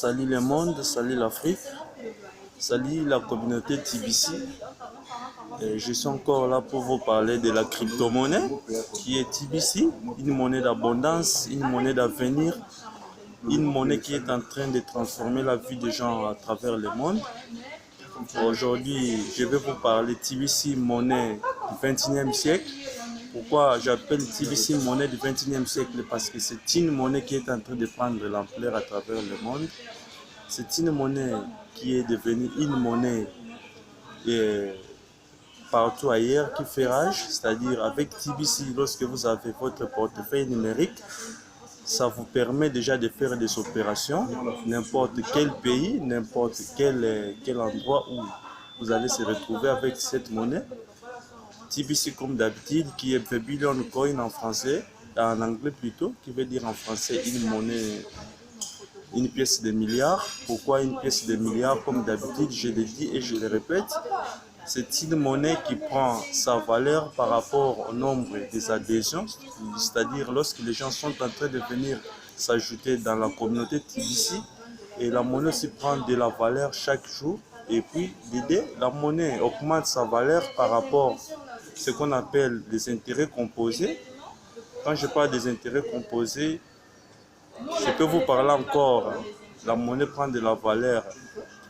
Salut le monde, salut l'Afrique, salut la communauté TBC. Je suis encore là pour vous parler de la crypto-monnaie qui est TBC, une monnaie d'abondance, une monnaie d'avenir, une monnaie qui est en train de transformer la vie des gens à travers le monde. Aujourd'hui, je vais vous parler TBC monnaie du 21e siècle. Pourquoi j'appelle TBC monnaie du 21e siècle? Parce que c'est une monnaie qui est en train de prendre l'ampleur à travers le monde. C'est une monnaie qui est devenue une monnaie partout ailleurs qui fait rage. C'est-à-dire avec TBC, lorsque vous avez votre portefeuille numérique, ça vous permet déjà de faire des opérations, n'importe quel pays, n'importe quel endroit où vous allez se retrouver avec cette monnaie. TBC comme d'habitude, qui est The Billion Coin en français, en anglais plutôt, qui veut dire en français une monnaie, une pièce de milliard. Pourquoi une pièce de milliard? Comme d'habitude, je le dis et je le répète, c'est une monnaie qui prend sa valeur par rapport au nombre des adhésions, c'est-à-dire lorsque les gens sont en train de venir s'ajouter dans la communauté TBC, et la monnaie aussi prend de la valeur chaque jour. Et puis, l'idée, la monnaie augmente sa valeur par rapport à ce qu'on appelle des intérêts composés. Quand je parle des intérêts composés, je peux vous parler encore, la monnaie prend de la valeur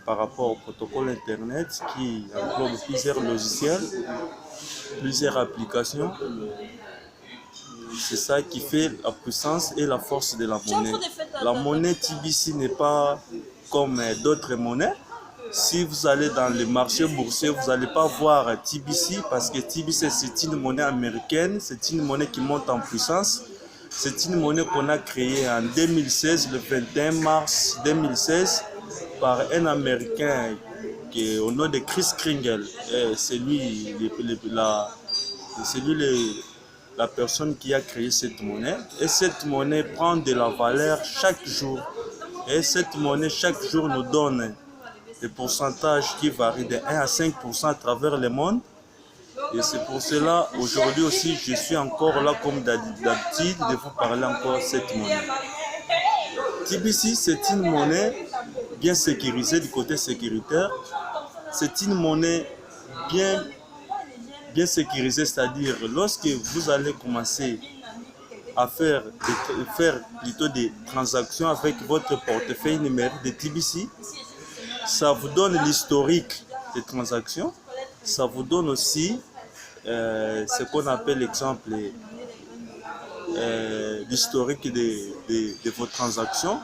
par rapport au protocole Internet qui englobe plusieurs logiciels, plusieurs applications. C'est ça qui fait la puissance et la force de la monnaie. La monnaie TBC n'est pas comme d'autres monnaies. Si vous allez dans les marchés boursiers, vous n'allez pas voir TBC parce que TBC c'est une monnaie américaine, c'est une monnaie qui monte en puissance. C'est une monnaie qu'on a créée en 2016, le 21 mars 2016, par un Américain qui est au nom de Chris Kringle. C'est lui, la personne qui a créé cette monnaie. Et cette monnaie prend de la valeur chaque jour. Et cette monnaie chaque jour nous donne des pourcentages qui varient de 1 à 5% à travers le monde. Et c'est pour cela, aujourd'hui aussi, je suis encore là comme d'habitude de vous parler encore de cette monnaie. TBC, c'est une monnaie bien sécurisée du côté sécuritaire. C'est une monnaie bien sécurisée, c'est-à-dire lorsque vous allez commencer à faire plutôt des transactions avec votre portefeuille numérique de TBC, ça vous donne l'historique des transactions, ça vous donne aussi ce qu'on appelle exemple l'historique de vos transactions,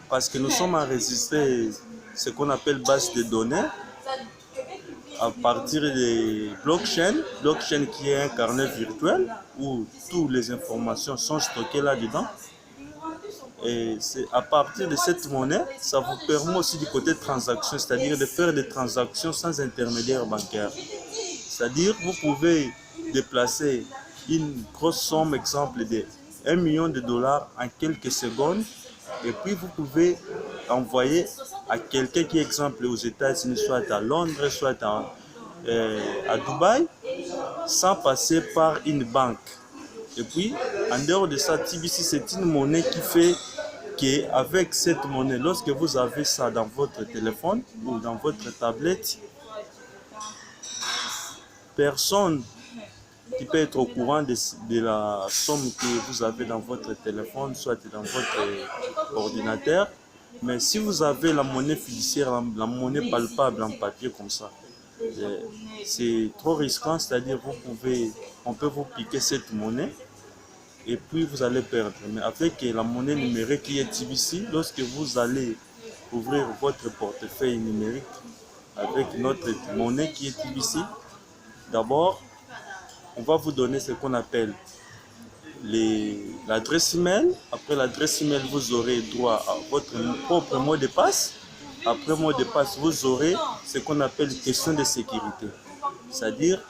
parce que nous sommes enregistrés ce qu'on appelle base de données à partir des blockchains, qui est un carnet virtuel où toutes les informations sont stockées là-dedans. Et c'est à partir de cette monnaie, ça vous permet aussi du côté transaction, c'est-à-dire de faire des transactions sans intermédiaire bancaire. C'est-à-dire vous pouvez déplacer une grosse somme, exemple de 1 million de dollars en quelques secondes, et puis vous pouvez envoyer à quelqu'un qui est exemple aux États-Unis, soit à Londres, soit à Dubaï, sans passer par une banque. Et puis, en dehors de ça, TBC, c'est une monnaie qui fait qu'avec cette monnaie, lorsque vous avez ça dans votre téléphone ou dans votre tablette, personne qui peut être au courant de la somme que vous avez dans votre téléphone, soit dans votre ordinateur. Mais si vous avez la monnaie fiduciaire, la monnaie palpable en papier comme ça, c'est trop risquant, c'est-à-dire on peut vous piquer cette monnaie et puis vous allez perdre. Mais avec la monnaie numérique qui est TBC, lorsque vous allez ouvrir votre portefeuille numérique avec notre monnaie qui est TBC, d'abord, on va vous donner ce qu'on appelle l'adresse email. Après l'adresse email, vous aurez droit à votre propre mot de passe. Après mot de passe, vous aurez ce qu'on appelle question de sécurité. C'est-à-dire,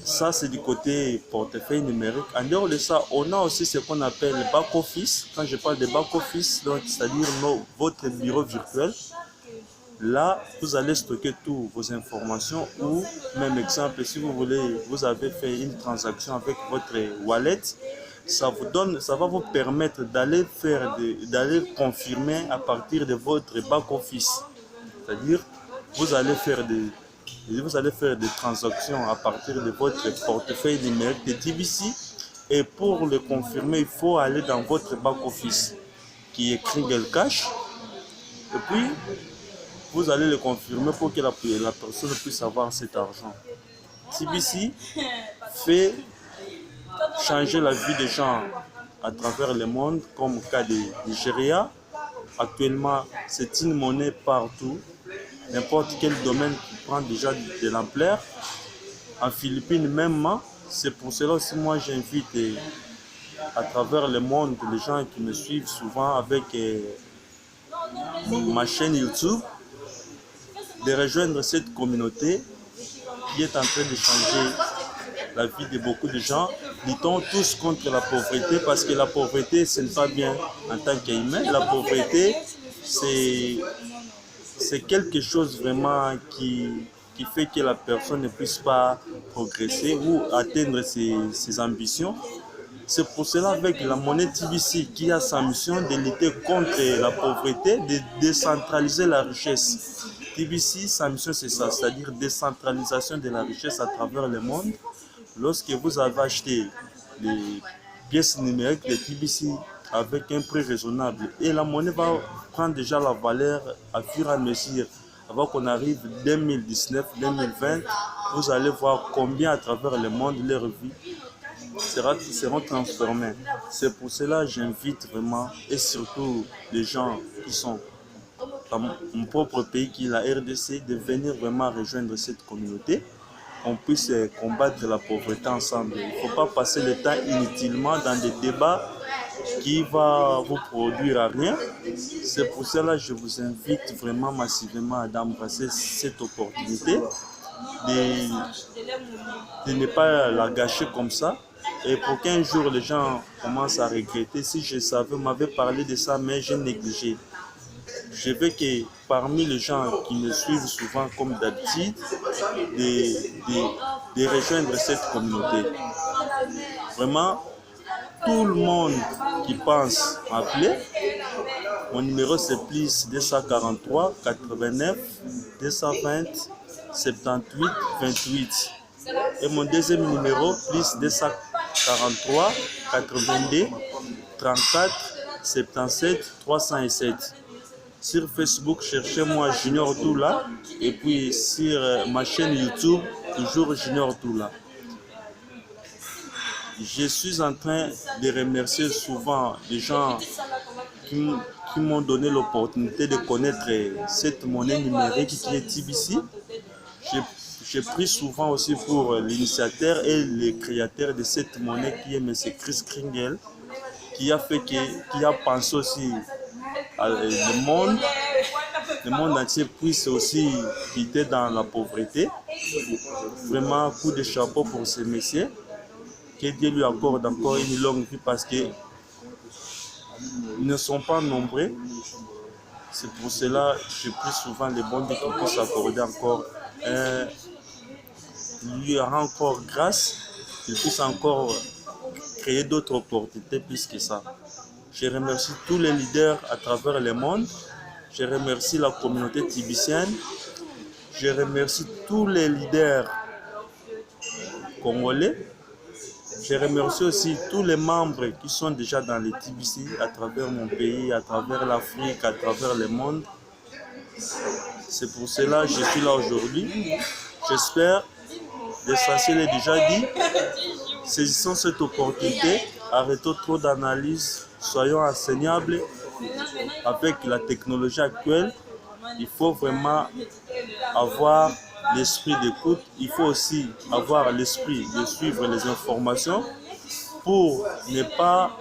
ça c'est du côté portefeuille numérique. En dehors de ça, on a aussi ce qu'on appelle le back-office. Quand je parle de back-office, c'est-à-dire votre bureau virtuel. Là, vous allez stocker toutes vos informations ou, même exemple, si vous voulez, vous avez fait une transaction avec votre wallet, ça va vous permettre d'aller confirmer à partir de votre back-office. C'est-à-dire, vous allez faire des transactions à partir de votre portefeuille numérique de TBC. Et pour le confirmer, il faut aller dans votre back-office qui est Kringle Cash. Et puis, vous allez le confirmer pour que la personne puisse avoir cet argent. TBC fait changer la vie des gens à travers le monde, comme le cas de Nigeria. Actuellement, c'est une monnaie partout. N'importe quel domaine qui prend déjà de l'ampleur. En Philippines même, c'est pour cela aussi moi j'invite à travers le monde les gens qui me suivent souvent avec ma chaîne YouTube de rejoindre cette communauté qui est en train de changer la vie de beaucoup de gens. Luttons tous contre la pauvreté parce que la pauvreté ce n'est pas bien en tant qu'humain. La pauvreté c'est quelque chose vraiment qui fait que la personne ne puisse pas progresser ou atteindre ses ambitions. C'est pour cela avec la monnaie TBC qui a sa mission de lutter contre la pauvreté, de décentraliser la richesse. TBC, sa mission c'est ça, c'est-à-dire décentralisation de la richesse à travers le monde. Lorsque vous avez acheté les pièces numériques de TBC avec un prix raisonnable et la monnaie va prendre déjà la valeur à fur et à mesure. Avant qu'on arrive 2019-2020, vous allez voir combien à travers le monde leurs vies seront transformées. C'est pour cela que j'invite vraiment, et surtout les gens qui sont dans mon propre pays, qui est la RDC, de venir vraiment rejoindre cette communauté. On puisse combattre la pauvreté ensemble. Il ne faut pas passer le temps inutilement dans des débats qui va vous produire à rien. C'est pour cela que je vous invite vraiment massivement d'embrasser cette opportunité, de ne pas la gâcher comme ça. Et pour qu'un jour les gens commencent à regretter, si je savais, m'avait parlé de ça, mais j'ai négligé. Je veux que parmi les gens qui me suivent souvent comme d'habitude, de rejoindre cette communauté. Vraiment, tout le monde qui pense m'appeler, mon numéro c'est plus 243 89 220 78 28. Et mon deuxième numéro plus 243 82 34 77 307. Sur Facebook, cherchez-moi Junior Toula. Et puis sur ma chaîne YouTube, toujours Junior Toula. Je suis en train de remercier souvent les gens qui m'ont donné l'opportunité de connaître cette monnaie numérique qui est TBC. J'ai pris souvent aussi pour l'initiateur et le créateur de cette monnaie qui est M. Chris Kringle, qui a pensé aussi à le monde entier puisse aussi quitter dans la pauvreté. Vraiment, coup de chapeau pour ce monsieur. Que Dieu lui accorde encore une longue vie parce qu'ils ne sont pas nombreux. C'est pour cela que je prie souvent les bons Dieu qui puissent accorder encore, lui rend encore grâce, qu'il puisse encore créer d'autres opportunités plus que ça. Je remercie tous les leaders à travers le monde. Je remercie la communauté tibicienne. Je remercie tous les leaders congolais. Je remercie aussi tous les membres qui sont déjà dans les TBC à travers mon pays, à travers l'Afrique, à travers le monde. C'est pour cela que je suis là aujourd'hui. J'espère, l'essentiel est déjà dit. Saisissons cette opportunité, arrêtons trop d'analyses, soyons enseignables avec la technologie actuelle. Il faut vraiment avoir l'esprit d'écoute, il faut aussi avoir l'esprit de suivre les informations pour ne pas